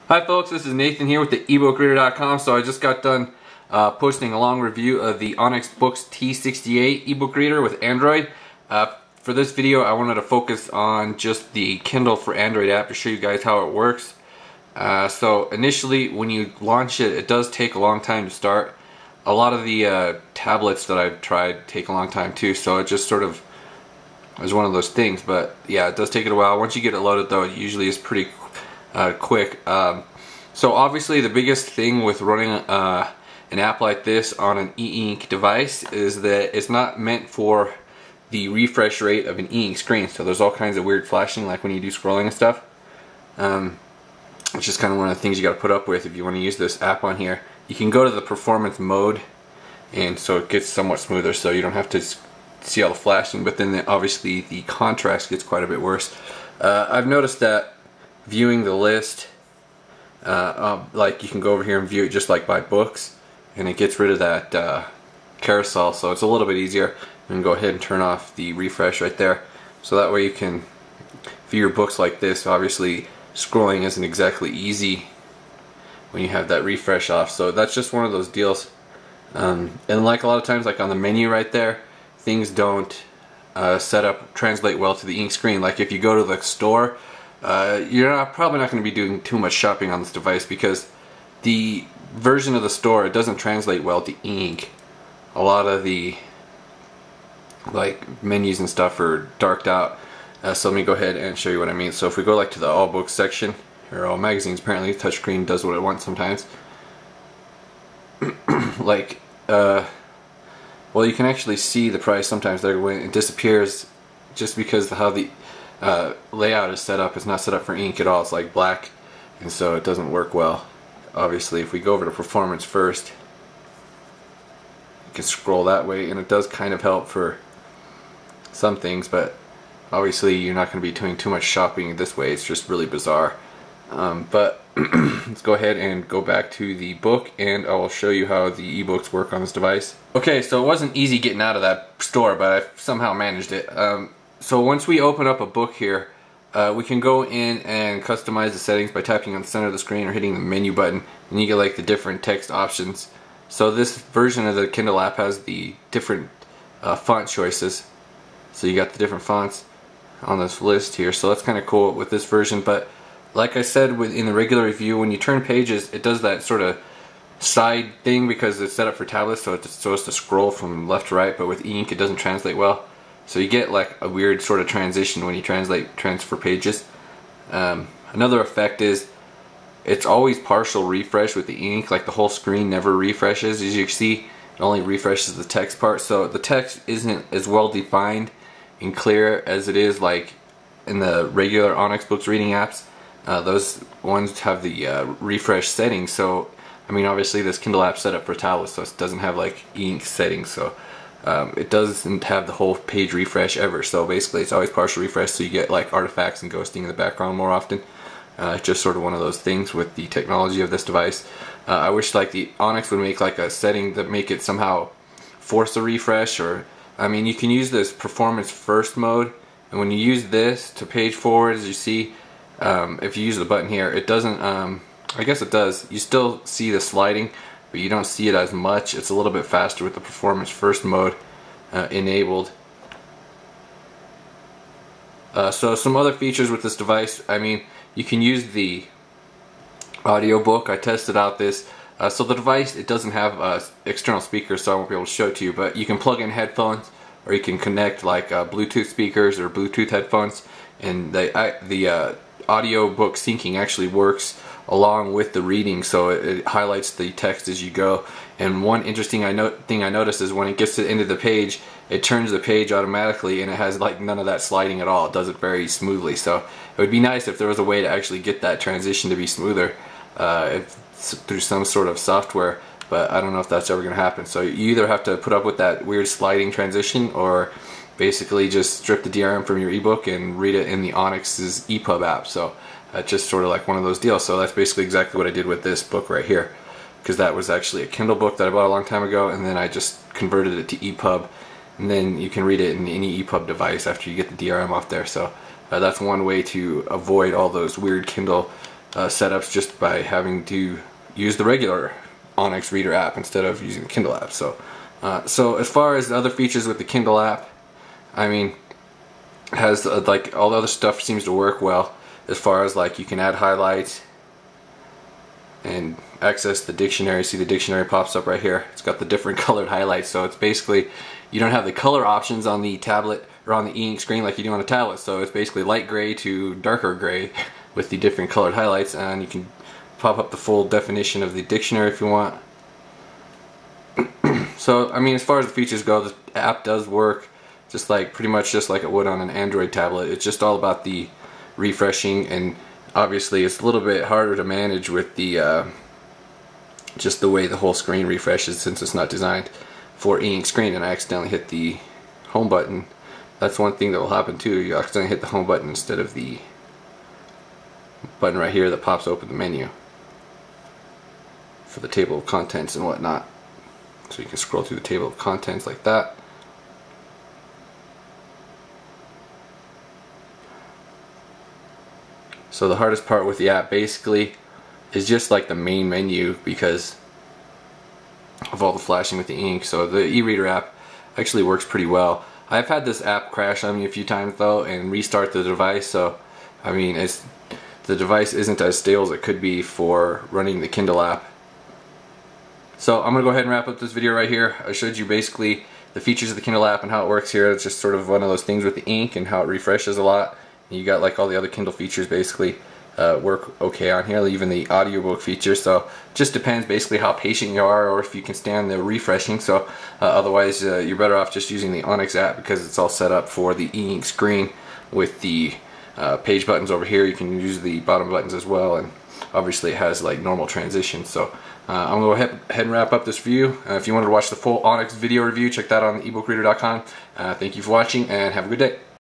Hi folks, this is Nathan here with the ebookreader.com. So I just got done posting a long review of the Onyx Boox T68 ebook reader with Android. For this video I wanted to focus on just the Kindle for Android app to show you guys how it works. So initially when you launch it, it does take a long time to start. A lot of the tablets that I've tried take a long time too, so it just sort of is one of those things. But yeah, it does take it a while. Once you get it loaded though, it usually is pretty quick. So obviously the biggest thing with running an app like this on an e-ink device is that it's not meant for the refresh rate of an e-ink screen. So there's all kinds of weird flashing, like when you do scrolling and stuff, which is kind of one of the things you got to put up with if you want to use this app on here. You can go to the performance mode, and so it gets somewhat smoother, so you don't have to see all the flashing, but then obviously the contrast gets quite a bit worse. I've noticed that viewing the list, like you can go over here and view it just like by books, and it gets rid of that carousel, so it's a little bit easier. And go ahead and turn off the refresh right there, so that way you can view your books like this. Obviously scrolling isn't exactly easy when you have that refresh off, so that's just one of those deals. And like a lot of times, like on the menu right there, things don't translate well to the ink screen. Like if you go to the store, you're probably not going to be doing too much shopping on this device, because the version of the store, it doesn't translate well to ink. A lot of the menus and stuff are darked out. So let me go ahead and show you what I mean. So if we go to the all books section, or all magazines, apparently touchscreen does what it wants sometimes. Well, you can actually see the price sometimes there when it disappears, just because how the layout is set up. It's not set up for ink at all. It's like black, and so it doesn't work well. Obviously if we go over to performance first, you can scroll that way, and it does kind of help for some things, but obviously you're not going to be doing too much shopping this way. It's just really bizarre. But let's go ahead and go back to the book, and I will show you how the ebooks work on this device. Okay, so it wasn't easy getting out of that store, but I somehow managed it. So once we open up a book here, we can go in and customize the settings by tapping on the center of the screen or hitting the menu button, and you get the different text options. So this version of the Kindle app has the different font choices. So you got the different fonts on this list here, so that's kind of cool with this version. But like I said in the regular review, when you turn pages, it does that sort of side thing because it's set up for tablets, so it's supposed to scroll from left to right, but with e-ink it doesn't translate well. So you get a weird sort of transition when you transfer pages. Another effect is it's always partial refresh with the ink, like the whole screen never refreshes. As you can see, it only refreshes the text part, so the text isn't as well defined and clear as it is like in the regular Onyx Boox reading apps. Those ones have the refresh settings, so I mean obviously this Kindle app set up for tablets, so it doesn't have e-ink settings, so it doesn't have the whole page refresh ever. So basically it's always partial refresh, so you get artifacts and ghosting in the background more often. It's just sort of one of those things with the technology of this device. I wish the Onyx would make a setting that make it somehow force a refresh, or I mean you can use this performance first mode, and when you use this to page forward, as you see, if you use the button here, it doesn't, I guess it does, you still see the sliding, but you don't see it as much. It's a little bit faster with the performance first mode enabled. So some other features with this device, I mean, you can use the Audiobook. I tested out this. So the device, it doesn't have external speakers, so I won't be able to show it to you, but you can plug in headphones, or you can connect Bluetooth speakers or Bluetooth headphones, and the audiobook syncing actually works along with the reading, so it highlights the text as you go. And one interesting thing I noticed is when it gets to the end of the page, it turns the page automatically, and it has none of that sliding at all. It does it very smoothly. So it would be nice if there was a way to actually get that transition to be smoother through some sort of software, but I don't know if that's ever going to happen. So you either have to put up with that weird sliding transition, or basically just strip the DRM from your ebook and read it in the Onyx's EPUB app. So that's just sort of one of those deals. So that's basically exactly what I did with this book right here, because that was actually a Kindle book that I bought a long time ago, and then I just converted it to EPUB, and then you can read it in any EPUB device after you get the DRM off there. So that's one way to avoid all those weird Kindle setups just by having to use the regular Onyx Reader app instead of using the Kindle app. So as far as the other features with the Kindle app, I mean, it has like all the other stuff seems to work well. As far as like you can add highlights and access the dictionary. See, the dictionary pops up right here. It's got the different colored highlights, so it's basically, you don't have the color options on the tablet or on the e-ink screen like you do on a tablet, so it's basically light gray to darker gray with the different colored highlights, and you can pop up the full definition of the dictionary if you want. So I mean, as far as the features go, the app does work just like pretty much just like it would on an Android tablet. It's just all about the refreshing, and obviously it's a little bit harder to manage with the just the way the whole screen refreshes, since it's not designed for e-ink screen. And I accidentally hit the home button. That's one thing that will happen too. You accidentally hit the home button instead of the button right here that pops open the menu for the table of contents and whatnot. So you can scroll through the table of contents like that. So the hardest part with the app basically is just like the main menu, because of all the flashing with the ink. So the e-reader app actually works pretty well. I've had this app crash on me a few times though and restart the device, so I mean, the device isn't as stable as it could be for running the Kindle app. So I'm gonna go ahead and wrap up this video right here. I showed you basically the features of the Kindle app and how it works here. It's just sort of one of those things with the ink and how it refreshes a lot. You got like all the other Kindle features basically work okay on here, even the audiobook feature. So just depends basically how patient you are, or if you can stand the refreshing. So otherwise you're better off just using the Onyx app, because it's all set up for the e-ink screen with the page buttons over here. You can use the bottom buttons as well, and obviously it has like normal transitions. So I'm going to go ahead and wrap up this review. If you wanted to watch the full Onyx video review, check that out on ebookreader.com. Thank you for watching, and have a good day.